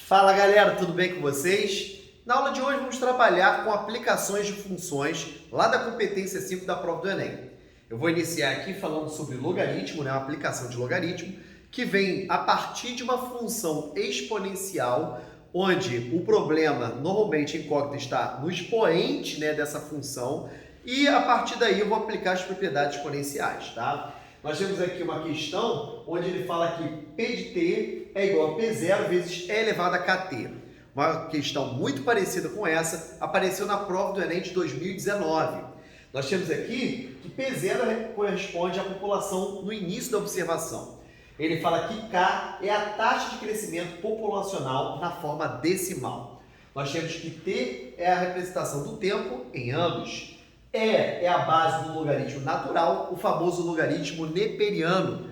Fala galera, tudo bem com vocês? Na aula de hoje vamos trabalhar com aplicações de funções lá da competência 5 da prova do Enem. Eu vou iniciar aqui falando sobre logaritmo, uma aplicação de logaritmo, que vem a partir de uma função exponencial, onde o problema normalmente incógnito está no expoente dessa função, e a partir daí eu vou aplicar as propriedades exponenciais, tá? Nós temos aqui uma questão onde ele fala que P de t é igual a P0 vezes E elevado a kt. Uma questão muito parecida com essa apareceu na prova do Enem de 2019. Nós temos aqui que P0 corresponde à população no início da observação. Ele fala que K é a taxa de crescimento populacional na forma decimal. Nós temos que T é a representação do tempo em anos. E é a base do logaritmo natural, o famoso logaritmo neperiano,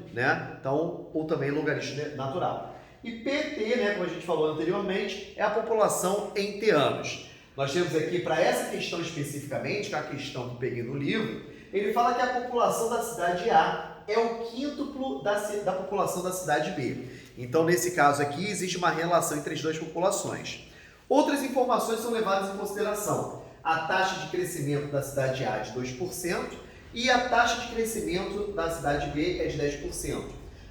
Então, ou também logaritmo natural. E PT, como a gente falou anteriormente, é a população em T anos. Nós temos aqui, para essa questão especificamente, que é a questão que eu peguei no livro, ele fala que a população da cidade A é o quíntuplo da população da cidade B. Então, nesse caso aqui, existe uma relação entre as duas populações. Outras informações são levadas em consideração. A taxa de crescimento da cidade A é de 2% e a taxa de crescimento da cidade B é de 10%.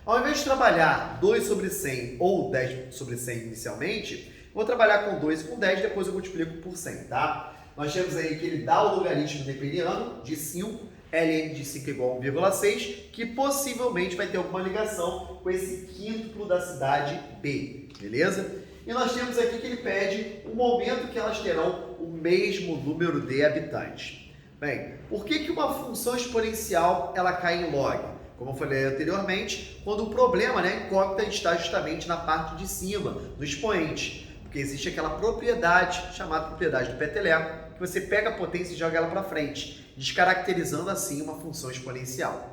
Ao invés de trabalhar 2 sobre 100 ou 10 sobre 100 inicialmente, vou trabalhar com 2 e com 10, depois eu multiplico por 100, tá? Nós temos aí que ele dá o logaritmo neperiano de 5, ln de 5 é igual a 1,6, que possivelmente vai ter alguma ligação com esse quíntuplo da cidade B, beleza? E nós temos aqui que ele pede o momento que elas terão o mesmo número de habitantes. Bem, por que uma função exponencial ela cai em log? Como eu falei anteriormente, quando o problema, incógnita, está justamente na parte de cima, no expoente. Porque existe aquela propriedade, chamada propriedade do peteleco, que você pega a potência e joga ela para frente, descaracterizando assim uma função exponencial.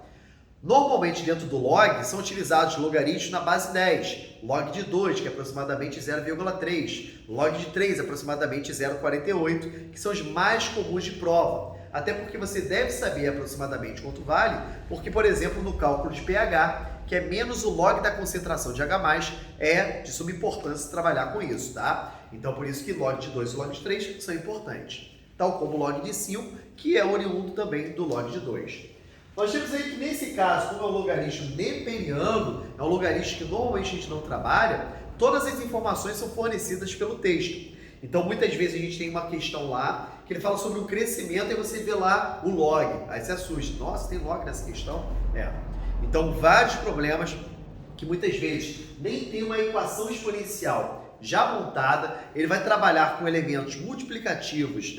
Normalmente, dentro do log, são utilizados logaritmos na base 10, log de 2, que é aproximadamente 0,3, log de 3, aproximadamente 0,48, que são os mais comuns de prova. Até porque você deve saber aproximadamente quanto vale, porque, por exemplo, no cálculo de pH, que é menos o log da concentração de H+, é de suma importância trabalhar com isso, tá? Então, por isso que log de 2 e log de 3 são importantes. Tal como o log de 5, que é oriundo também do log de 2. Nós temos aí que, nesse caso, como é um logaritmo neperiano, é um logaritmo que normalmente a gente não trabalha, todas as informações são fornecidas pelo texto. Então, muitas vezes a gente tem uma questão lá, que ele fala sobre o crescimento e você vê lá o log. Aí você assusta. Nossa, tem log nessa questão? Então, vários problemas que muitas vezes nem tem uma equação exponencial já montada, ele vai trabalhar com elementos multiplicativos,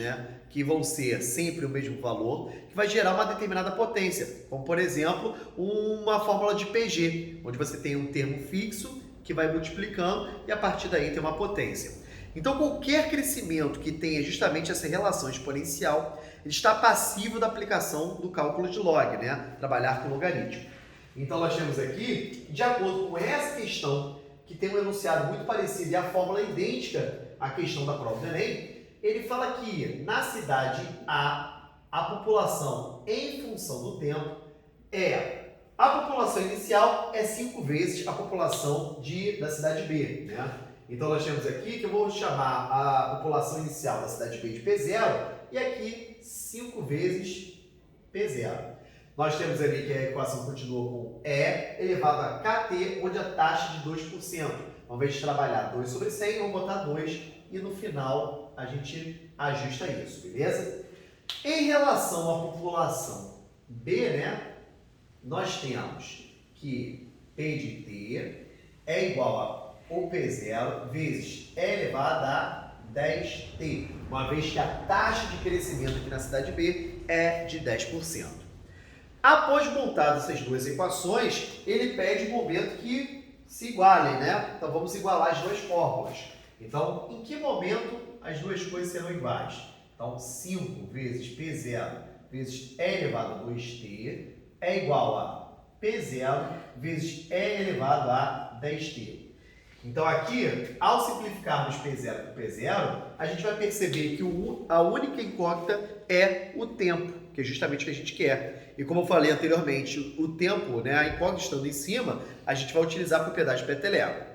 que vão ser sempre o mesmo valor, que vai gerar uma determinada potência, como por exemplo, uma fórmula de PG, onde você tem um termo fixo que vai multiplicando e a partir daí tem uma potência. Então, qualquer crescimento que tenha justamente essa relação exponencial, ele está passivo da aplicação do cálculo de log, trabalhar com logaritmo. Então, nós temos aqui, de acordo com essa questão, que tem um enunciado muito parecido e a fórmula é idêntica à questão da prova do Enem, ele fala que na cidade a população em função do tempo a população inicial é 5 vezes a população da cidade B, Então nós temos aqui que eu vou chamar a população inicial da cidade B de P0 e aqui 5 vezes P0. Nós temos ali que a equação continua com E elevado a KT, onde a taxa de 2%. Ao invés de trabalhar 2 sobre 100, vamos botar 2 e no final a gente ajusta isso, beleza? Em relação à população B, nós temos que P de T é igual a o P0 vezes E elevado a 10T, uma vez que a taxa de crescimento aqui na cidade B é de 10%. Após montar essas duas equações, ele pede um momento que se igualem, Então vamos igualar as duas fórmulas. Então, em que momento as duas coisas serão iguais? Então, 5 vezes P0 vezes E elevado a 2T é igual a P0 vezes E elevado a 10T. Então, aqui, ao simplificarmos P0 por P0, a gente vai perceber que a única incógnita é o tempo, que é justamente o que a gente quer. E como eu falei anteriormente, o tempo, a incógnita estando em cima, a gente vai utilizar a propriedade peteleco.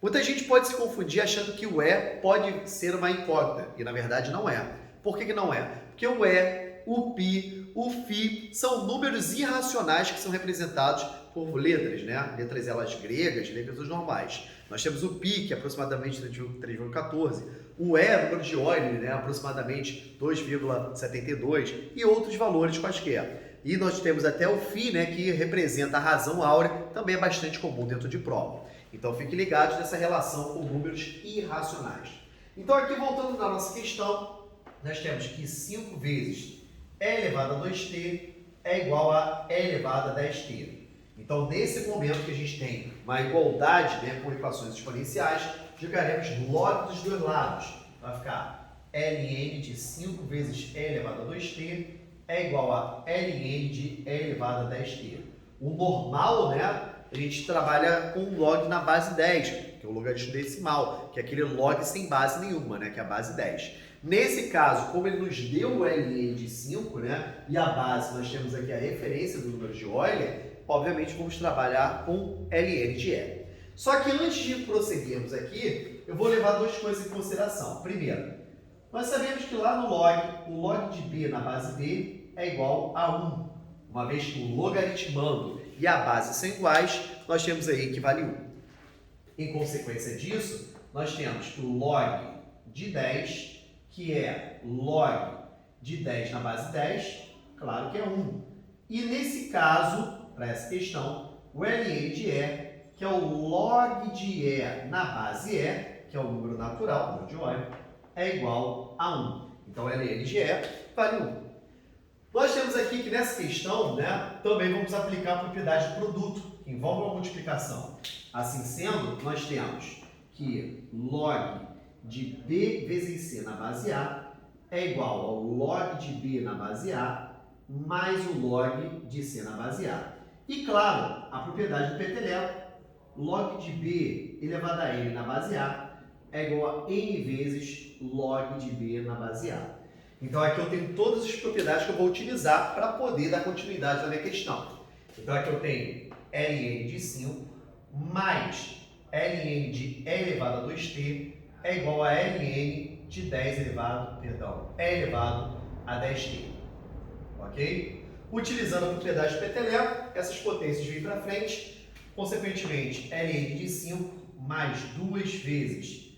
Muita gente pode se confundir achando que o E pode ser uma incógnita, e na verdade não é. Por que não é? Porque o E, o π, o φ são números irracionais que são representados por letras, né? Letras elas gregas, letras normais. Nós temos o π, que é aproximadamente 3,14, o E, número de Euler, né? Aproximadamente 2,72 e outros valores quaisquer. E nós temos até o φ, né? Que representa a razão áurea, também é bastante comum dentro de prova. Então fique ligado nessa relação com números irracionais. Então aqui voltando na nossa questão, nós temos que 5 vezes e elevado a 2t é igual a e elevado a 10t. Então nesse momento que a gente tem uma igualdade, né, com equações exponenciais, jogaremos log dos dois lados. Vai ficar ln de 5 vezes e elevado a 2t é igual a ln de e elevado a 10t. O normal, né? A gente trabalha com log na base 10, que é o logaritmo decimal, que é aquele log sem base nenhuma, né, que é a base 10. Nesse caso, como ele nos deu o ln de 5, né, e a base, nós temos aqui a referência do número de Euler, obviamente vamos trabalhar com ln de E. Só que antes de prosseguirmos aqui, eu vou levar duas coisas em consideração. Primeiro, nós sabemos que lá no log, o log de b na base b é igual a 1, uma vez que o logaritmando e a base são iguais, nós temos aí que vale 1. Em consequência disso, nós temos o log de 10, que é log de 10 na base 10, claro que é 1. E nesse caso, para essa questão, o ln de E, que é o log de E na base E, que é o número natural, o número de Euler, é igual a 1. Então, ln de E vale 1. Nós temos aqui que nessa questão, né, também vamos aplicar a propriedade de produto, que envolve uma multiplicação. Assim sendo, nós temos que log de b vezes c na base A é igual ao log de b na base A mais o log de c na base A. E claro, a propriedade do peteleco, log de b elevado a n na base A é igual a n vezes log de b na base A. Então aqui eu tenho todas as propriedades que eu vou utilizar para poder dar continuidade na minha questão. Então aqui eu tenho ln de 5 mais ln de e elevado a 2t é igual a ln de 10 elevado, e elevado a 10t. Ok? Utilizando a propriedade de peteleco, essas potências vêm para frente. Consequentemente, ln de 5 mais 2t vezes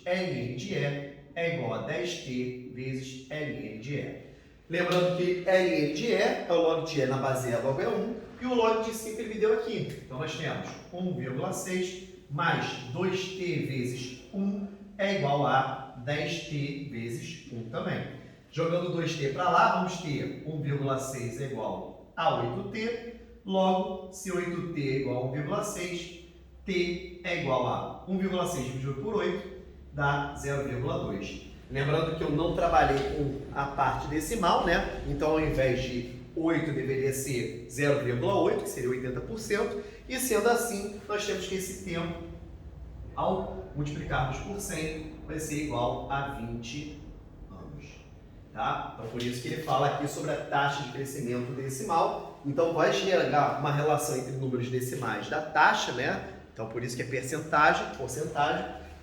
ln de e é igual a 10t vezes ln de E. Lembrando que ln de E é o log de E na base E logo é 1, e o log de 5 ele me deu aqui. Então nós temos 1,6 mais 2t vezes 1 é igual a 10t vezes 1 também. Jogando 2t para lá, vamos ter 1,6 é igual a 8t, logo, se 8t é igual a 1,6, t é igual a 1,6 dividido por 8, dá 0,2. Lembrando que eu não trabalhei com a parte decimal, né? Então, ao invés de 8, deveria ser 0,8, que seria 80%. E sendo assim, nós temos que esse tempo, ao multiplicarmos por 100, vai ser igual a 20 anos. Tá? Então, por isso que ele fala aqui sobre a taxa de crescimento decimal. Então, vai gerar uma relação entre números decimais da taxa, né? Então, por isso que é porcentagem.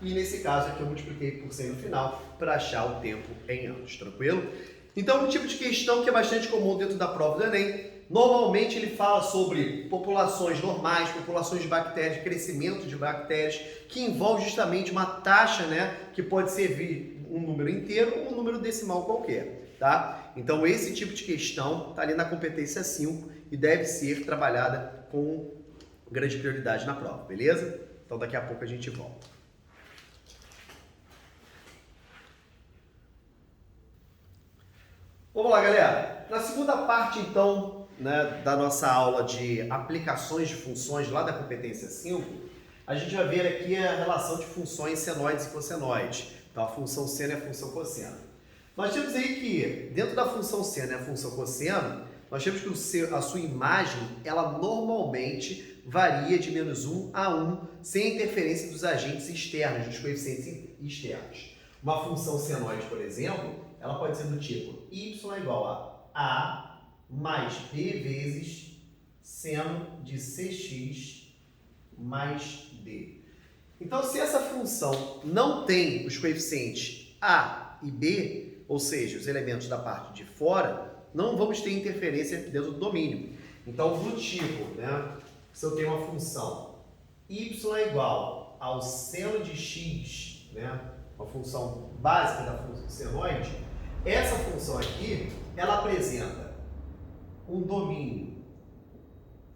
E nesse caso aqui eu multipliquei por 100 no final para achar o tempo em anos, tranquilo? Então, um tipo de questão que é bastante comum dentro da prova do Enem, normalmente ele fala sobre populações normais, populações de bactérias, crescimento de bactérias, que envolve justamente uma taxa, né, que pode servir um número inteiro ou um número decimal qualquer, tá? Então, esse tipo de questão está ali na competência 5 e deve ser trabalhada com grande prioridade na prova, beleza? Então, daqui a pouco a gente volta. Vamos lá, galera. Na segunda parte, então, né, da nossa aula de aplicações de funções lá da competência 5, a gente vai ver aqui a relação de funções senoides e cossenoides. Então, a função seno e a função cosseno. Nós temos aí que, dentro da função seno e a função cosseno, nós temos que a sua imagem, ela normalmente varia de -1 a 1, sem interferência dos agentes externos, dos coeficientes externos. Uma função senoide, por exemplo, ela pode ser do tipo y é igual a mais b vezes seno de cx mais D. Então, se essa função não tem os coeficientes A e B, ou seja, os elementos da parte de fora, não vamos ter interferência dentro do domínio. Então, do tipo, né, se eu tenho uma função y é igual ao seno de x, né, uma função básica da função senoide, essa função aqui, ela apresenta um domínio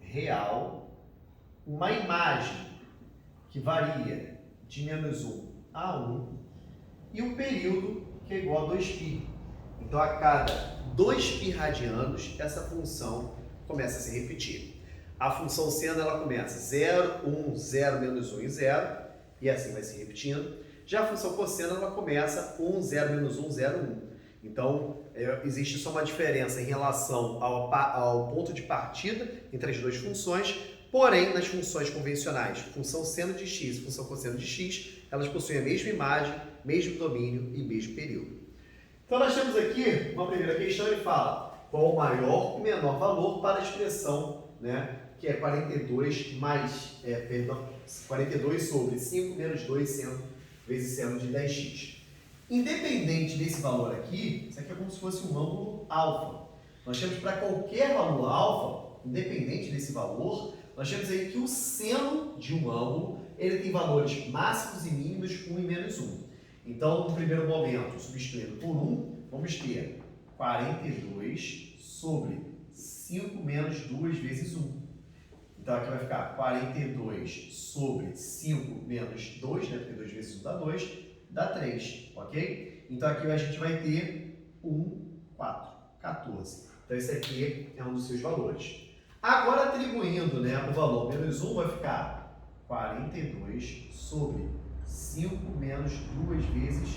real, uma imagem que varia de menos 1 a 1 e um período que é igual a 2π. Então, a cada 2π radianos, essa função começa a se repetir. A função seno, ela começa 0, 1, 0, menos 1 e 0, e assim vai se repetindo. Já a função cosseno, ela começa 1, 0, menos 1, 0, 1. Então, existe só uma diferença em relação ao ponto de partida entre as duas funções, porém, nas funções convencionais, função seno de x e função cosseno de x, elas possuem a mesma imagem, mesmo domínio e mesmo período. Então, nós temos aqui uma primeira questão, ele fala qual o maior ou menor valor para a expressão, né, que é 42 sobre 5 menos 2 seno vezes seno de 10x. Independente desse valor aqui, isso aqui é como se fosse um ângulo alfa. Nós temos para qualquer valor alfa, independente desse valor, nós temos aí que o seno de um ângulo, ele tem valores máximos e mínimos 1 e menos 1. Então, no primeiro momento, substituindo por 1, vamos ter 42 sobre 5 menos 2 vezes 1. Então, aqui vai ficar 42 sobre 5 menos 2, né? Porque 2 vezes 1 dá 2. Dá 3, ok? Então, aqui a gente vai ter 14. Então, esse aqui é um dos seus valores. Agora, atribuindo, né, o valor menos 1, vai ficar 42 sobre 5 menos 2 vezes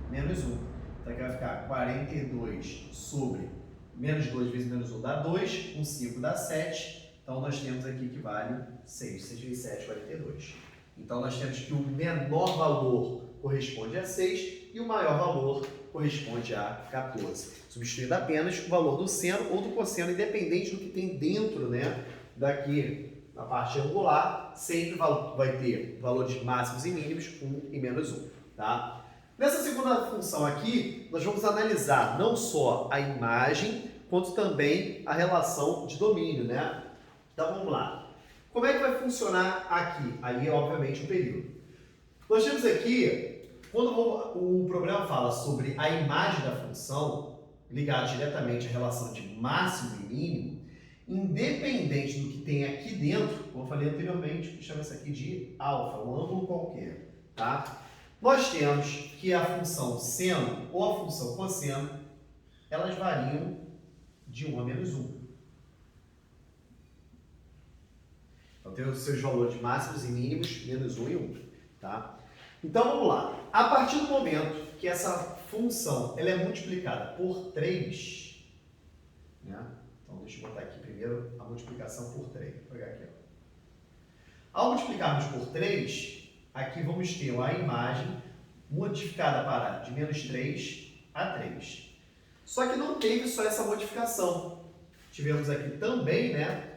menos 1. Então, aqui vai ficar 42 sobre menos 2 vezes menos 1 dá 2, 5 dá 7. Então, nós temos aqui que vale 6. 6 vezes 7, 42. Então, nós temos que o menor valor corresponde a 6 e o maior valor corresponde a 14. Substituindo apenas o valor do seno ou do cosseno, independente do que tem dentro, né, daqui na parte angular, sempre vai ter valores máximos e mínimos, 1 e menos 1. Tá? Nessa segunda função aqui, nós vamos analisar não só a imagem, quanto também a relação de domínio, né? Então, vamos lá. Como é que vai funcionar aqui? Aí, obviamente, o período. Nós temos aqui, quando o problema fala sobre a imagem da função, ligada diretamente à relação de máximo e mínimo, independente do que tem aqui dentro, como eu falei anteriormente, chama isso aqui de alfa, um ângulo qualquer, tá? Nós temos que a função seno ou a função cosseno, elas variam de 1 a menos 1. Então, tem os seus valores máximos e mínimos, menos 1 e 1. Tá? Então, vamos lá. A partir do momento que essa função ela é multiplicada por 3, né? Então, deixa eu botar aqui primeiro a multiplicação por 3. Vou pegar aqui. Ó. Ao multiplicarmos por 3, aqui vamos ter a imagem modificada para de menos 3 a 3. Só que não teve só essa modificação. Tivemos aqui também, né,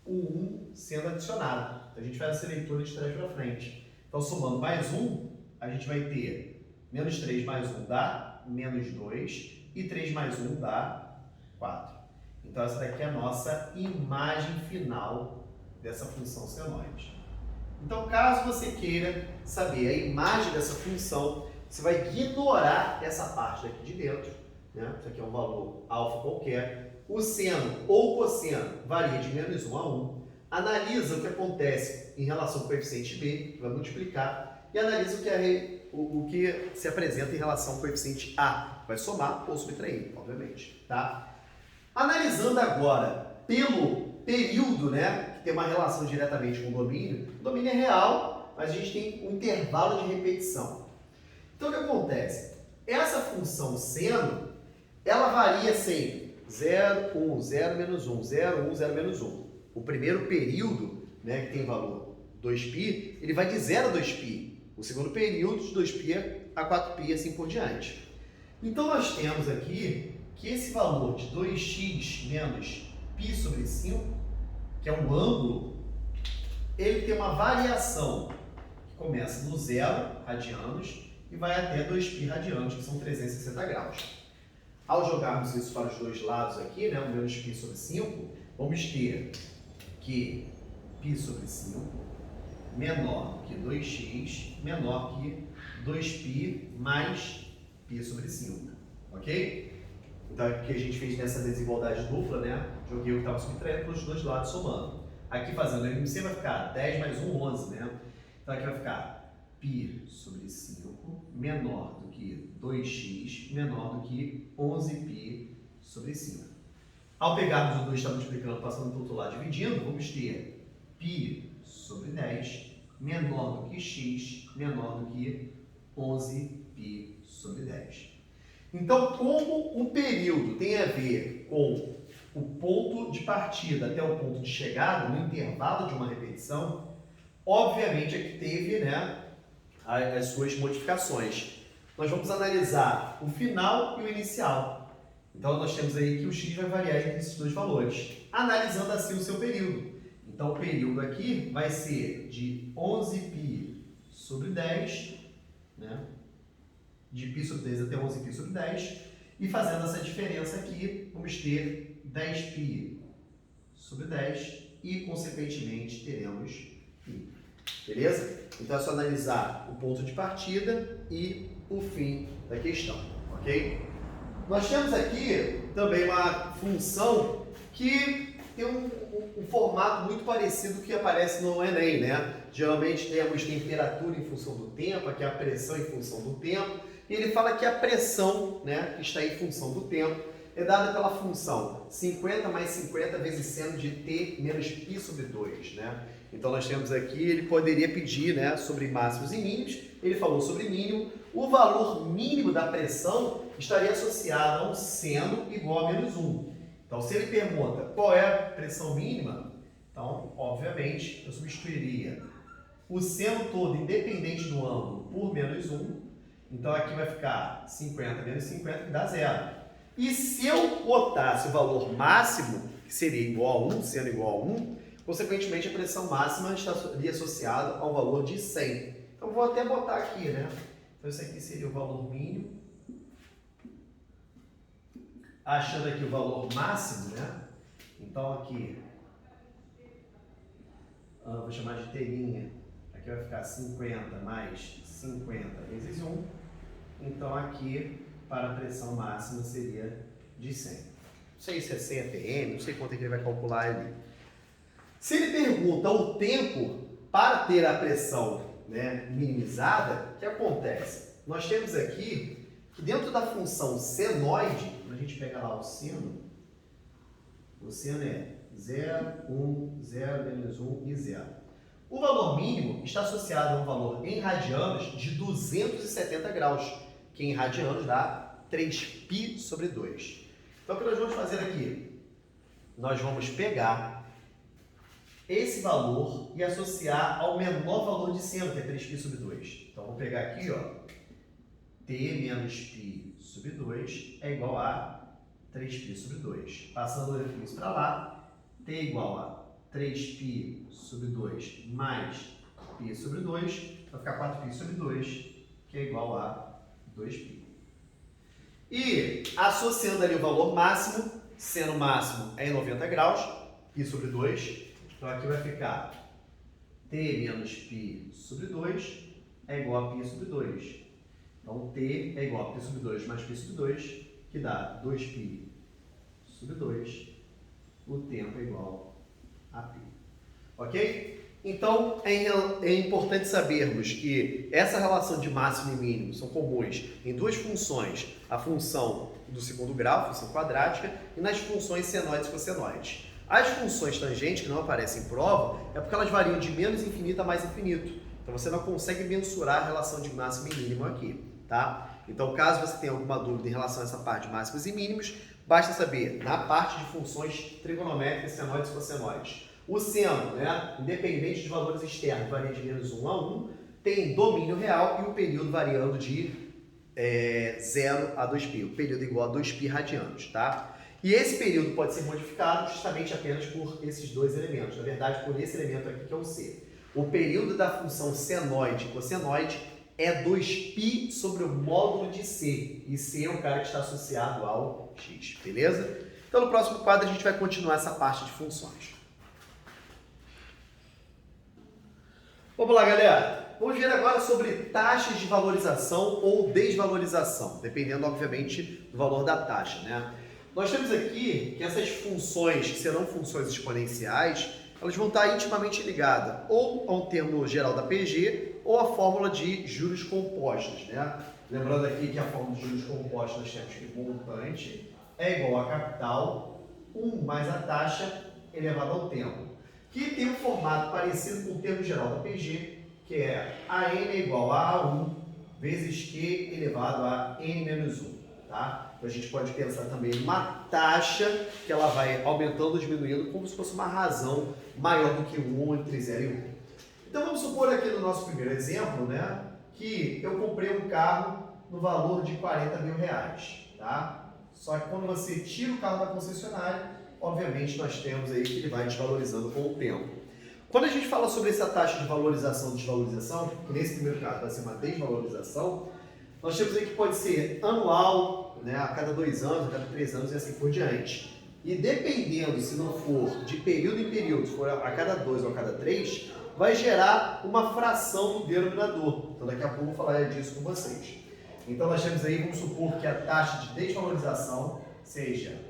o 1 sendo adicionado. Então, a gente faz essa leitura de trás para frente. Então, somando mais 1, a gente vai ter menos 3 mais 1 dá menos 2 e 3 mais 1 dá 4. Então, essa daqui é a nossa imagem final dessa função senoide. Então, caso você queira saber a imagem dessa função, você vai ignorar essa parte daqui de dentro, né? Isso aqui é um valor alfa qualquer. O seno ou cosseno varia de menos 1 a 1. Analisa o que acontece em relação ao coeficiente B, que vai multiplicar, e analisa o que se apresenta em relação ao coeficiente A, vai somar ou subtrair, obviamente. Tá? Analisando agora pelo período, né, que tem uma relação diretamente com o domínio é real, mas a gente tem um intervalo de repetição. Então, o que acontece? Essa função seno, ela varia sempre 0, 1, 0, menos 1, 0, 1, 0, menos 1. O primeiro período, né, que tem valor 2π, ele vai de 0 a 2π. O segundo período, de 2π a 4π e assim por diante. Então, nós temos aqui que esse valor de 2x menos π sobre 5, que é um ângulo, ele tem uma variação que começa no 0 radianos e vai até 2π radianos, que são 360 graus. Ao jogarmos isso para os dois lados aqui, né, o menos π sobre 5, vamos ter que π sobre 5 menor que 2x menor que 2π mais π sobre 5, ok? Então, o que a gente fez nessa desigualdade dupla, né? Joguei o que estava subtraindo para os dois lados somando. Aqui fazendo o LMC vai ficar 10 mais 1, 11, né? Então aqui vai ficar π sobre 5 menor do que 2x menor do que 11π sobre 5. Ao pegarmos o 2 está multiplicando, passando para o outro lado dividindo, vamos ter π sobre 10 menor do que x menor do que 11π sobre 10. Então, como o período tem a ver com o ponto de partida até o ponto de chegada, no intervalo de uma repetição, obviamente aqui teve, né, as suas modificações. Nós vamos analisar o final e o inicial. Então, nós temos aí que o x vai variar entre esses dois valores, analisando assim o seu período. Então, o período aqui vai ser de 11π sobre 10, né? De π sobre 10 até 11π sobre 10, e fazendo essa diferença aqui, vamos ter 10π sobre 10 e, consequentemente, teremos π. Beleza? Então, é só analisar o ponto de partida e o fim da questão, ok? Nós temos aqui também uma função que tem um formato muito parecido que aparece no Enem, né? Geralmente temos temperatura em função do tempo, aqui a pressão em função do tempo, e ele fala que a pressão, né, que está em função do tempo, é dada pela função 50 mais 50 vezes seno de t menos π sobre 2, né? Então nós temos aqui, ele poderia pedir, né, sobre máximos e mínimos, ele falou sobre mínimo, o valor mínimo da pressão estaria associado a um seno igual a menos 1. Então se ele pergunta qual é a pressão mínima, então obviamente eu substituiria o seno todo independente do ângulo por menos 1, então aqui vai ficar 50 menos 50 que dá 0. E se eu botasse o valor máximo, que seria igual a 1, seno igual a 1, consequentemente a pressão máxima estaria associada ao valor de 100. Então vou até botar aqui, né? Então isso aqui seria o valor mínimo. Achando aqui o valor máximo, né? Então aqui, vou chamar de telinha. Aqui vai ficar 50 mais 50 vezes 1. Então aqui, para a pressão máxima, seria de 100. Não sei se é 100 atm, não sei quanto é que ele vai calcular ali. Se ele pergunta o tempo para ter a pressão, né, minimizada, o que acontece? Nós temos aqui que dentro da função senoide, quando a gente pega lá o seno é 0, 1, 0, menos 1 e 0. O valor mínimo está associado a um valor em radianos de 270 graus, que em radianos dá 3π sobre 2. Então, o que nós vamos fazer aqui? Nós vamos pegar esse valor e associar ao menor valor de seno, que é 3π sobre 2. Então, vou pegar aqui, ó, t menos π sobre 2 é igual a 3π sobre 2. Passando isso para lá, t igual a 3π sobre 2 mais π sobre 2, vai ficar 4π sobre 2, que é igual a 2π. E associando ali o valor máximo, seno máximo é em 90 graus, π sobre 2, então aqui vai ficar t menos π sobre 2 é igual a π sobre 2. Então t é igual a π sobre 2 mais π sobre 2, que dá 2π sobre 2, o tempo é igual a π. Ok? Então, é importante sabermos que essa relação de máximo e mínimo são comuns em duas funções, a função do segundo grau, função quadrática, e nas funções senoides e cossenoides. As funções tangentes, que não aparecem em prova, é porque elas variam de menos infinito a mais infinito. Então, você não consegue mensurar a relação de máximo e mínimo aqui, tá? Então, caso você tenha alguma dúvida em relação a essa parte de máximos e mínimos, basta saber, na parte de funções trigonométricas, senoides e cossenoides, o seno, né, independente de valores externos, varia de menos 1 a 1, tem domínio real e o período variando de 0 a 2π. O período é igual a 2π radianos, tá? E esse período pode ser modificado justamente apenas por esses dois elementos. Na verdade, por esse elemento aqui que é o C. O período da função senoide e cossenoide é 2π sobre o módulo de C. E C é o cara que está associado ao x, beleza? Então, no próximo quadro, a gente vai continuar essa parte de funções. Vamos lá, galera. Vamos ver agora sobre taxas de valorização ou desvalorização, dependendo, obviamente, do valor da taxa, né? Nós temos aqui que essas funções, que serão funções exponenciais, elas vão estar intimamente ligadas ou ao termo geral da PG ou à fórmula de juros compostos, né? Lembrando aqui que a fórmula de juros compostos nós temos que montante é igual a capital 1 mais a taxa elevada ao tempo, que tem um formato parecido com o termo geral da PG, que é AN é igual a A1 vezes Q elevado a N menos 1, tá? Então a gente pode pensar também numa taxa que ela vai aumentando ou diminuindo como se fosse uma razão maior do que 1 entre 0 e 1. Então vamos supor aqui no nosso primeiro exemplo, né, que eu comprei um carro no valor de 40 mil reais, tá? Só que quando você tira o carro da concessionária, obviamente nós temos aí que ele vai desvalorizando com o tempo. Quando a gente fala sobre essa taxa de valorização e desvalorização, que nesse primeiro caso vai ser uma desvalorização, nós temos aí que pode ser anual, né, a cada 2 anos, a cada 3 anos e assim por diante. E dependendo se não for de período em período, se for a cada 2 ou a cada 3, vai gerar uma fração no denominador. Então daqui a pouco eu vou falar disso com vocês. Então nós temos aí, vamos supor que a taxa de desvalorização seja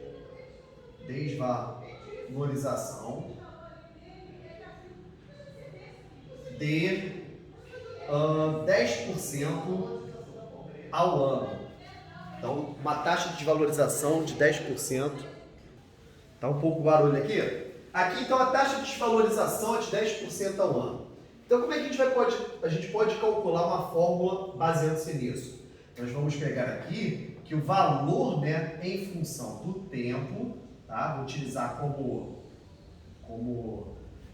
desvalorização de 10% ao ano. Então, uma taxa de desvalorização de 10%. Tá um pouco barulho aqui? Aqui, então, a taxa de desvalorização é de 10% ao ano. Então, como é que a gente pode calcular uma fórmula baseando-se nisso? Nós vamos pegar aqui que o valor, né, em função do tempo, tá? Vou utilizar como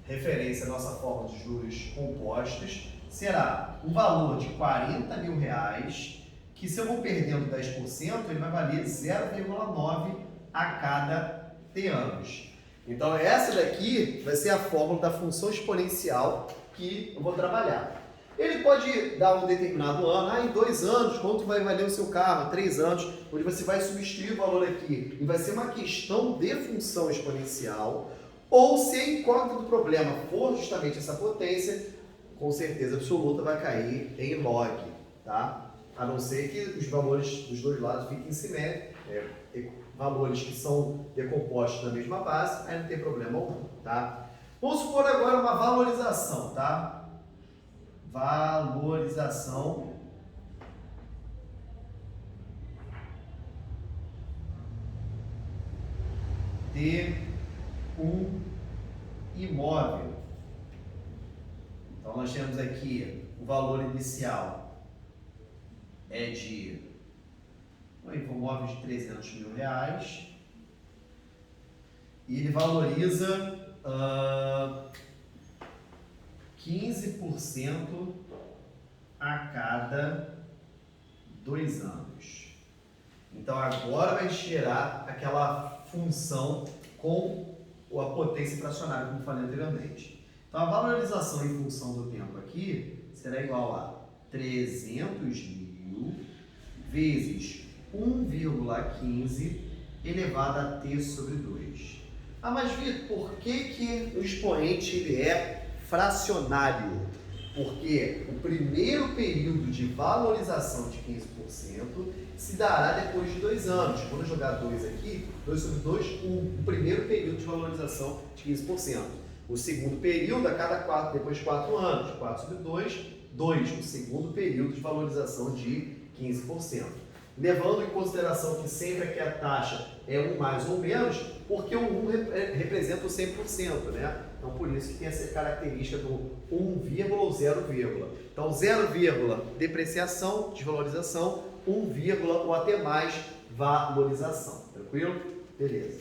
referência a nossa fórmula de juros compostos, será um valor de 40 mil reais, que se eu vou perdendo 10%, ele vai valer 0,9 a cada T anos. Então essa daqui vai ser a fórmula da função exponencial que eu vou trabalhar. Ele pode dar um determinado ano, em 2 anos, quanto vai valer o seu carro? 3 anos, onde você vai substituir o valor aqui. E vai ser uma questão de função exponencial. Ou se a incógnita do problema for justamente essa potência, com certeza absoluta vai cair em log, tá? A não ser que os valores dos dois lados fiquem simétricos, valores que são decompostos na mesma base, aí não tem problema algum, tá? Vamos supor agora uma valorização, tá? Valorização de um imóvel. Então nós temos aqui o valor inicial é de um imóvel de 300 mil reais e ele valoriza 15% a cada 2 anos. Então agora vai gerar aquela função com a potência fracionária, como falei anteriormente. Então a valorização em função do tempo aqui será igual a 300 mil vezes 1,15 elevado a t sobre 2. Mas Vitor, por que o expoente ele é fracionário? Porque o primeiro período de valorização de 15% se dará depois de 2 anos. Quando eu jogar 2 aqui, 2 sobre 2, o primeiro período de valorização de 15%. O segundo período a cada 4, depois de 4 anos. 4 sobre 2, 2. O segundo período de valorização de 15%. Levando em consideração que sempre aqui a taxa é 1 mais ou menos, porque o 1 representa o 100%, né? Então, por isso que tem essa característica do 1, ou 0, Então, 0, depreciação, desvalorização, 1, ou até mais, valorização. Tranquilo? Beleza.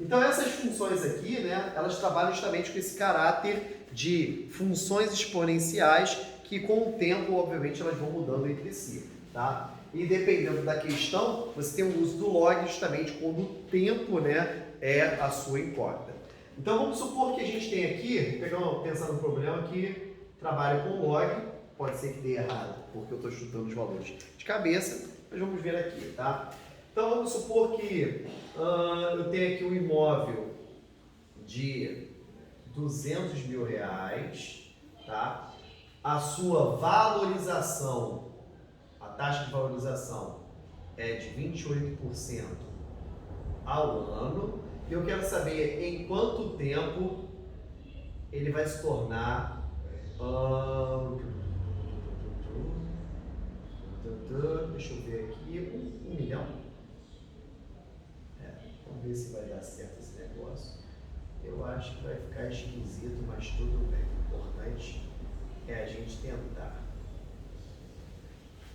Então, essas funções aqui, né, elas trabalham justamente com esse caráter de funções exponenciais que, com o tempo, obviamente, elas vão mudando entre si, tá? E dependendo da questão, você tem o uso do log justamente quando o tempo, né, é a sua incógnita. Então vamos supor que a gente tem aqui, pensando no problema, que trabalho com log, pode ser que dê errado, porque eu estou chutando os valores de cabeça, mas vamos ver aqui, tá? Então vamos supor que eu tenho aqui um imóvel de R$200.000, tá? A sua valorização, a taxa de valorização é de 28% ao ano. E eu quero saber em quanto tempo ele vai se tornar deixa eu ver aqui, 1 milhão. Vamos ver se vai dar certo esse negócio. Eu acho que vai ficar esquisito, mas tudo bem. O importante é a gente tentar.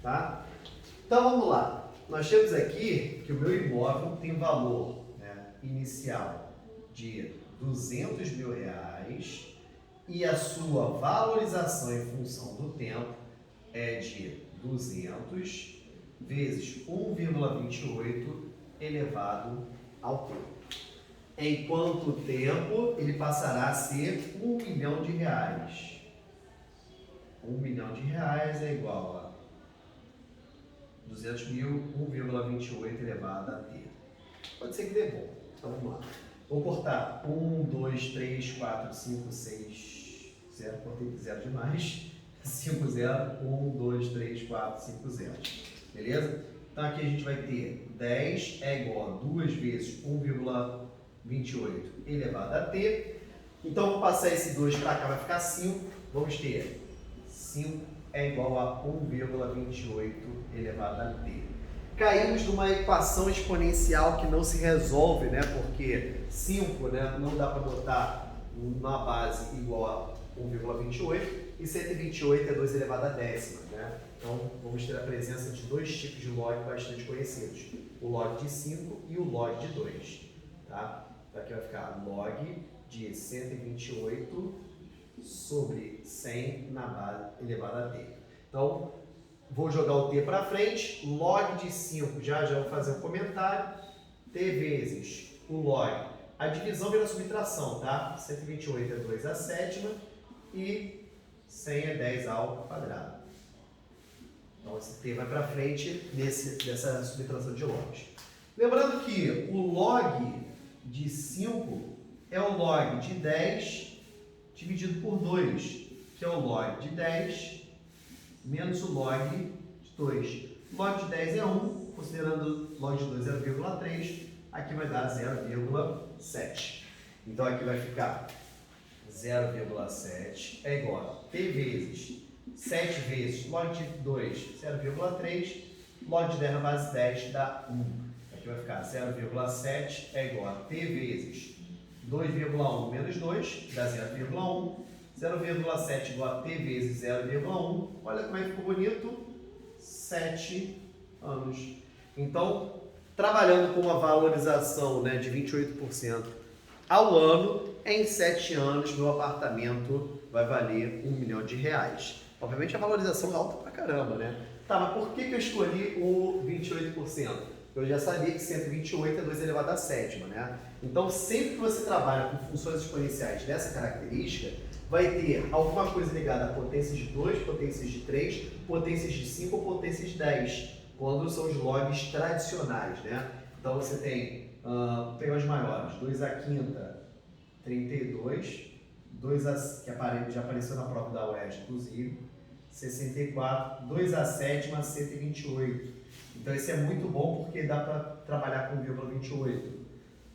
Tá? Então vamos lá. Nós temos aqui que o meu imóvel tem valor, né, inicial de R$200.000 e a sua valorização em função do tempo é de 200 vezes 1,28 elevado ao tempo. Em quanto tempo ele passará a ser R$1 milhão? R$1 milhão é igual a 200.000, 1,28 elevado a t. Pode ser que dê bom. Então vamos lá. Vou cortar 1, 2, 3, 4, 5, 6, 0, cortei 0 demais. 5, 0, 1, 2, 3, 4, 5, 0. Beleza? Então aqui a gente vai ter 10 é igual a 2 vezes 1,28 elevado a t. Então vou passar esse 2 para cá, vai ficar 5. Vamos ter 5 é igual a 1,28 elevado a t. Caímos numa equação exponencial que não se resolve, né? Porque 5, né, não dá para botar na base igual a 1,28 e 128 é 2 elevado a décima, né? Então vamos ter a presença de dois tipos de log bastante conhecidos, o log de 5 e o log de 2. Tá? Então aqui vai ficar log de 128 sobre 100 na base elevado a t. Então, vou jogar o t para frente, log de 5, já vou fazer um comentário, t vezes o log, a divisão vira subtração, tá? 128 é 2 à sétima e 100 é 10 ao quadrado. Então, esse t vai para frente dessa subtração de logs. Lembrando que o log de 5 é o log de 10 dividido por 2, que é o log de 10 menos o log de 2. Log de 10 é 1, considerando log de 2 0,3, aqui vai dar 0,7. Então aqui vai ficar 0,7 é igual a t vezes 7 vezes log de 2, 0,3, log de 10 na base 10 dá 1. Aqui vai ficar 0,7 é igual a t vezes 2,1 menos 2, dá 0,1. 0,7 igual a t vezes 0,1. Olha como é que ficou bonito. 7 anos. Então, trabalhando com uma valorização, né, de 28% ao ano, em 7 anos, meu apartamento vai valer R$1 milhão. Obviamente, a valorização é alta pra caramba, né? Tá, mas por que eu escolhi o 28%? Eu já sabia que 128 é 2 elevado à sétima, né? Então, sempre que você trabalha com funções exponenciais dessa característica, vai ter alguma coisa ligada a potências de 2, potências de 3, potências de 5 ou potências de 10, quando são os logs tradicionais, né? Então, você tem, vou pegar os maiores, 2 à quinta, 32, 2 a, que já apareceu na prova da UERJ, inclusive, 64, 2 à sétima, 128. Então, esse é muito bom porque dá para trabalhar com 0,28.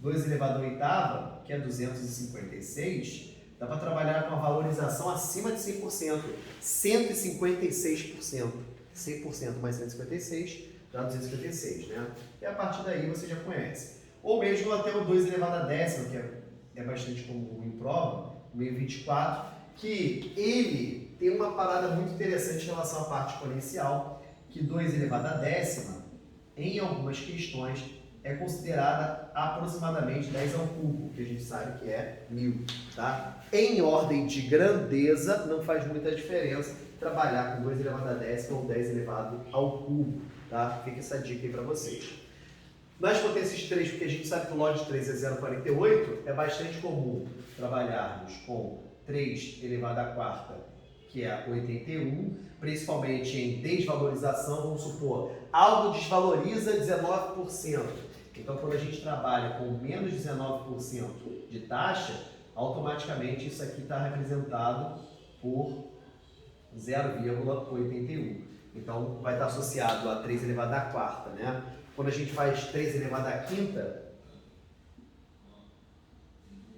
2 elevado à oitava, que é 256, dá para trabalhar com a valorização acima de 100%, 156%. 100% mais 156 dá 256, né? E a partir daí você já conhece. Ou mesmo até o 2 elevado à décima, que é bastante comum em prova, o 1024, que ele tem uma parada muito interessante em relação à parte exponencial, que 2 elevado à décima, em algumas questões, é considerada aproximadamente 10 ao cubo, que a gente sabe que é 1000, tá? Em ordem de grandeza, não faz muita diferença trabalhar com 2 elevado à décima ou 10 elevado ao cubo, tá? Fica essa dica aí para vocês. Nas potências 3, porque a gente sabe que o log de 3 é 0,48, é bastante comum trabalharmos com 3 elevado à quarta, que é 81, principalmente em desvalorização, vamos supor, algo desvaloriza 19%. Então, quando a gente trabalha com menos 19% de taxa, automaticamente isso aqui está representado por 0,81. Então, vai estar associado a 3 elevado à quarta, né? Quando a gente faz 3 elevado à quinta,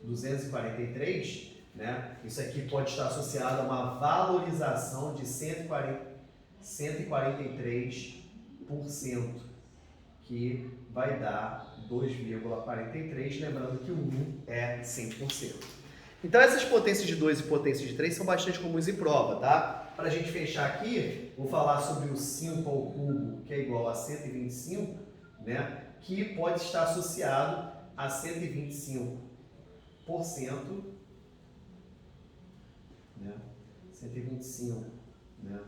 243, né? Isso aqui pode estar associado a uma valorização de 143%, que vai dar 2,43, lembrando que o 1 é 100%. Então essas potências de 2 e potências de 3 são bastante comuns em prova, tá? Para a gente fechar aqui, vou falar sobre o 5 ao cubo, que é igual a 125, né? Que pode estar associado a 125%, né? 125, né?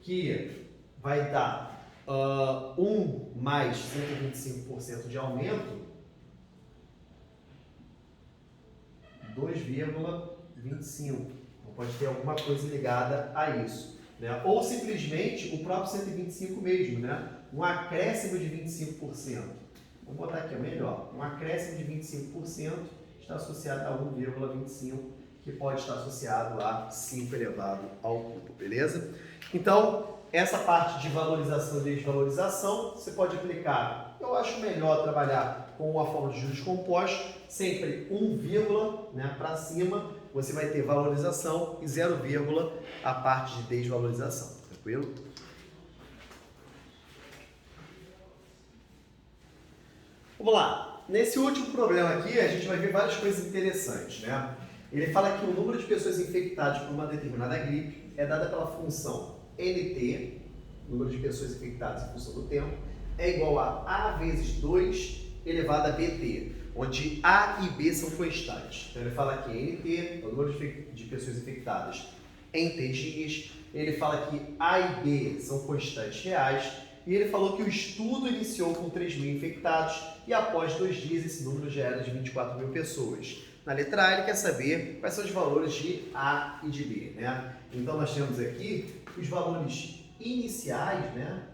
Que vai dar 1 mais 125% de aumento, 2,25. Então pode ter alguma coisa ligada a isso, né? Ou simplesmente o próprio 125 mesmo, né? Um acréscimo de 25%. Vamos botar aqui, melhor. Um acréscimo de 25% está associado a 1,25, que pode estar associado a 5 elevado ao cubo, beleza? Então, essa parte de valorização e desvalorização, você pode aplicar. Eu acho melhor trabalhar com a forma de juros compostos, sempre 1, né, para cima, você vai ter valorização e 0, a parte de desvalorização, tranquilo? Vamos lá. Nesse último problema aqui, a gente vai ver várias coisas interessantes, né? Ele fala que o número de pessoas infectadas por uma determinada gripe é dada pela função NT, número de pessoas infectadas em função do tempo, é igual a vezes 2 elevado a BT, onde A e B são constantes. Então ele fala que NT é o número de pessoas infectadas em T dias, ele fala que A e B são constantes reais, e ele falou que o estudo iniciou com 3.000 infectados e após 2 dias esse número já era de 24.000 pessoas. Na letra A ele quer saber quais são os valores de A e de B, né? Então nós temos aqui os valores iniciais, né?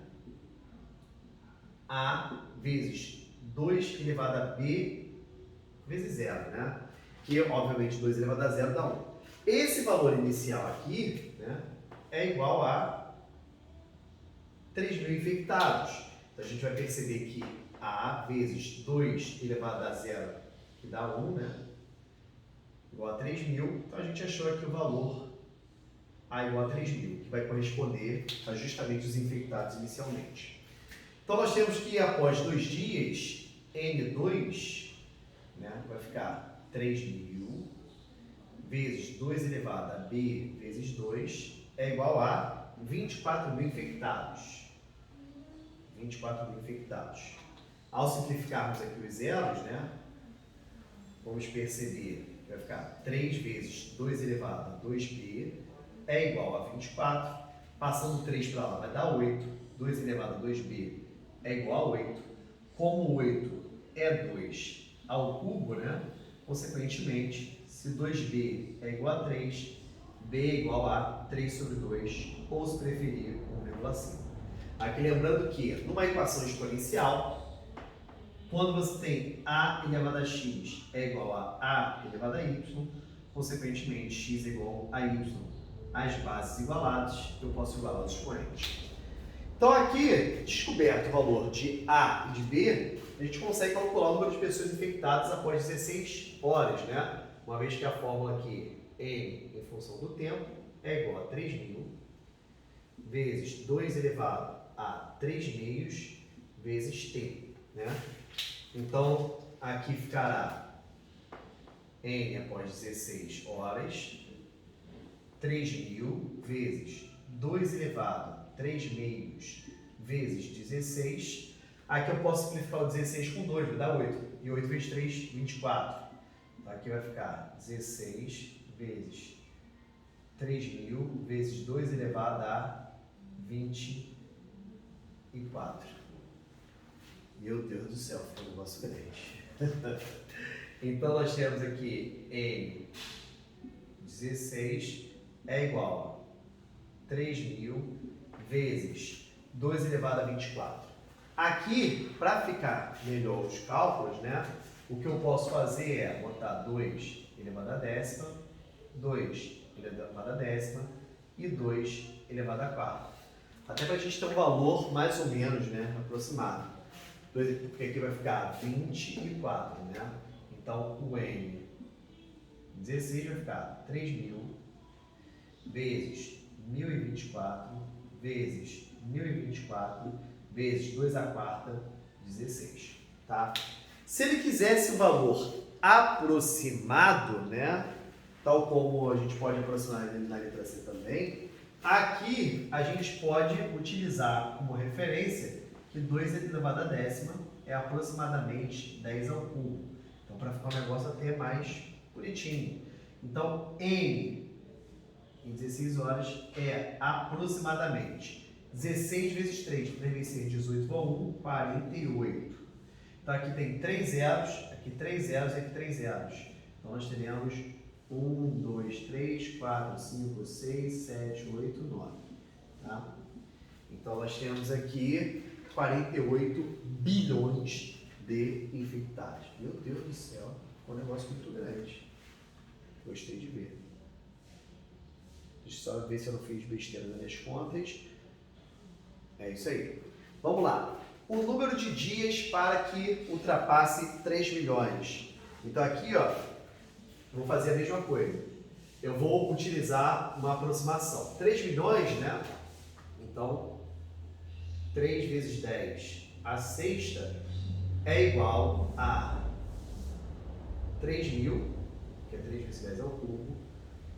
A vezes 2 elevado a B vezes 0, né? Que obviamente 2 elevado a 0 dá 1. Esse valor inicial aqui, né, é igual a 3.000 infectados. Então a gente vai perceber que A vezes 2 elevado a 0, que dá 1, né? Igual a 3.000. Então a gente achou aqui o valor A igual a 3.000, que vai corresponder a justamente os infectados inicialmente. Então nós temos que após 2 dias, N2, né, vai ficar 3.000 vezes 2 elevado a B vezes 2 é igual a 24.000 infectados. 24.000 infectados. Ao simplificarmos aqui os zeros, né, vamos perceber que vai ficar 3 vezes 2 elevado a 2B é igual a 24. Passando 3 para lá vai dar 8. 2 elevado a 2B é igual a 8. Como 8 é 2 ao cubo, né, consequentemente, se 2B é igual a 3, B é igual a 3 sobre 2, ou se preferir, 1,5. Aqui lembrando que, numa equação exponencial, quando você tem A elevado a x é igual a A elevado a y, consequentemente, x é igual a y. As bases igualadas, eu posso igualar os expoentes. Então aqui, descoberto o valor de A e de B, a gente consegue calcular o número de pessoas infectadas após 16 horas, né? Uma vez que a fórmula aqui, N em função do tempo, é igual a 3.000 vezes 2 elevado a 3 meios vezes T, né? Então, aqui ficará N após 16 horas, 3.000 vezes 2 elevado a 3 meios vezes 16. Aqui eu posso simplificar o 16 com 2, vai dar 8. E 8 vezes 3, 24. Então, aqui vai ficar 16 vezes 3.000 vezes 2 elevado a 24. Meu Deus do céu, ficou um negócio grande. Então, nós temos aqui N 16 é igual a 3.000 vezes 2 elevado a 24. Aqui, para ficar melhor os cálculos, né, o que eu posso fazer é botar 2 elevado a décima, 2 elevado a décima e 2 elevado a quarta. Até para a gente ter um valor mais ou menos, né, aproximado. Porque aqui vai ficar 24, né? Então, o N 16 vai ficar 3.000 vezes 1.024 vezes 1.024 vezes 2 a quarta, 16, tá? Se ele quisesse o valor aproximado, né? Tal como a gente pode aproximar ele na letra C também, aqui a gente pode utilizar como referência que 2 elevado a décima é aproximadamente 10 ao cubo. Então, para ficar um negócio até mais bonitinho. Então, N em 16 horas é aproximadamente 16 vezes 3. 3 vezes 6, 18 igual 1, 48. Então, aqui tem 3 zeros, aqui 3 zeros e aqui 3 zeros. Então, nós teremos 1, 2, 3, 4, 5, 6, 7, 8, 9. Tá? Então, nós temos aqui 48 bilhões de infectados. Meu Deus do céu, é um negócio muito grande. Gostei de ver. Deixa eu só ver se eu não fiz besteira nas minhas contas. É isso aí. Vamos lá. O número de dias para que ultrapasse 3 milhões. Então aqui, ó, vou fazer a mesma coisa. Eu vou utilizar uma aproximação. 3 milhões, né? Então, 3 vezes 10 a sexta é igual a 3.000, que é 3 vezes 10 ao cubo,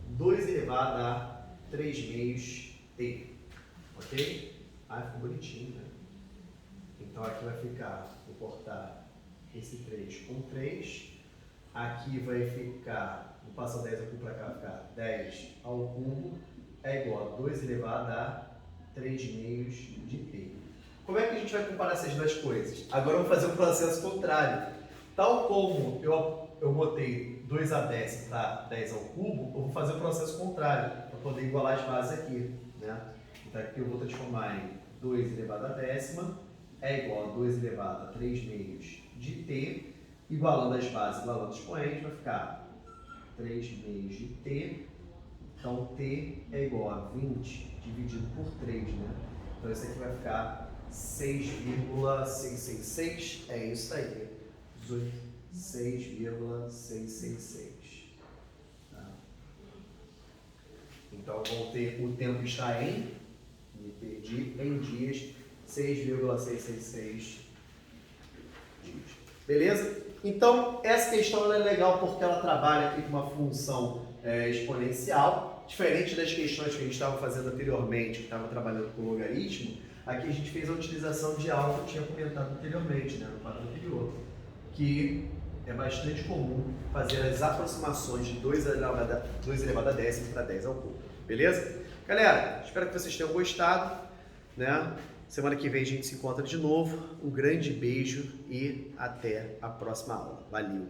2 elevado a 3 meios t. Ok? Ah, ficou bonitinho, né? Então aqui vai ficar, vou cortar esse 3 com 3. Aqui vai ficar, vou passar 10 ao cubo para cá, vai ficar 10 ao cubo é igual a 2 elevado a 3 meios de t. Como é que a gente vai comparar essas duas coisas? Agora eu vou fazer um processo contrário. Tal como eu botei 2 a décima para 10 ao cubo, eu vou fazer o processo contrário, para poder igualar as bases aqui. Né? Então aqui eu vou transformar em 2 elevado a décima é igual a 2 elevado a 3 meios de t, igualando as bases, igualando os expoentes, vai ficar 3 meios de t, então t é igual a 20 dividido por 3, né? Então isso aqui vai ficar 6,666, é isso aí, 6,666. Tá? Então vamos ter, o tempo está em, me perdi, em dias, 6,666 dias. Beleza? Então, essa questão ela é legal porque ela trabalha aqui com uma função exponencial, diferente das questões que a gente estava fazendo anteriormente, que estava trabalhando com logaritmo. Aqui a gente fez a utilização de algo que eu tinha comentado anteriormente, né, no quadro anterior, que é bastante comum fazer as aproximações de 2 elevado a décima para 10 ao cubo. Beleza? Galera, espero que vocês tenham gostado, né? Semana que vem a gente se encontra de novo. Um grande beijo e até a próxima aula. Valeu!